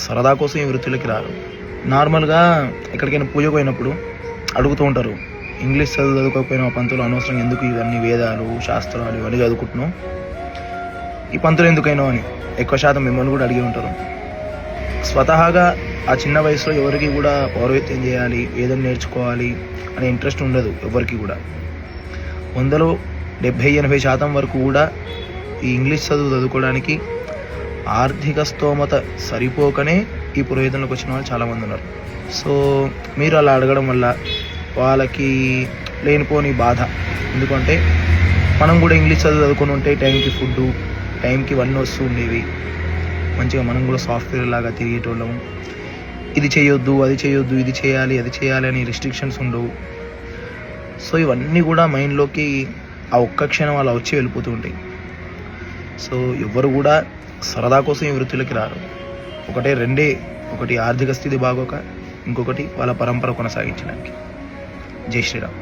సరదా కోసం ఈ వృత్తిలోకి రారు. నార్మల్గా ఎక్కడికైనా పూజకు పోయినప్పుడు అడుగుతూ ఉంటారు, ఇంగ్లీష్ చదువుకోకపోయినా పంతులు అనవసరం ఎందుకు ఇవన్నీ వేదాలు శాస్త్రాలు ఇవన్నీ చదువుకుంటున్నావు, ఈ పంతులు ఎందుకైనా అని ఎక్కువ శాతం మిమ్మల్ని కూడా అడిగి ఉంటారు. స్వతహాగా ఆ చిన్న వయసులో ఎవరికి కూడా పౌరోహిత్యం చేయాలి, వేదం నేర్చుకోవాలి అనే ఇంట్రెస్ట్ ఉండదు ఎవరికి కూడా. 100లో 70-80% వరకు కూడా ఈ ఇంగ్లీష్ చదువుకోవడానికి ఆర్థిక స్తోమత సరిపోకనే ఈ పురోహితంలోకి వచ్చిన వాళ్ళు చాలామంది ఉన్నారు. సో మీరు అలా అడగడం వల్ల వాళ్ళకి లేనిపోని బాధ. ఎందుకంటే మనం కూడా ఇంగ్లీష్ చదువుకొని ఉంటే టైంకి ఫుడ్డు, టైంకి ఇవన్నీ వస్తూ ఉండేవి, మంచిగా మనం కూడా సాఫ్ట్వేర్ లాగా తిరిగేటోళ్ళము. ఇది చేయొద్దు, అది చేయొద్దు, ఇది చేయాలి, అది చేయాలి అని రిస్ట్రిక్షన్స్ ఉండవు. సో ఇవన్నీ కూడా మైండ్లోకి ఆ ఒక్క క్షణం అలా వచ్చి వెళ్ళిపోతూ ఉంటాయి. సో ఎవరు కూడా సరదా కోసం ఈ వృత్తిలోకి రారు. ఒకటి ఆర్థిక స్థితి బాగోక, ఇంకొకటి వాళ్ళ పరంపర కొనసాగించడానికి. జై శ్రీరామ్.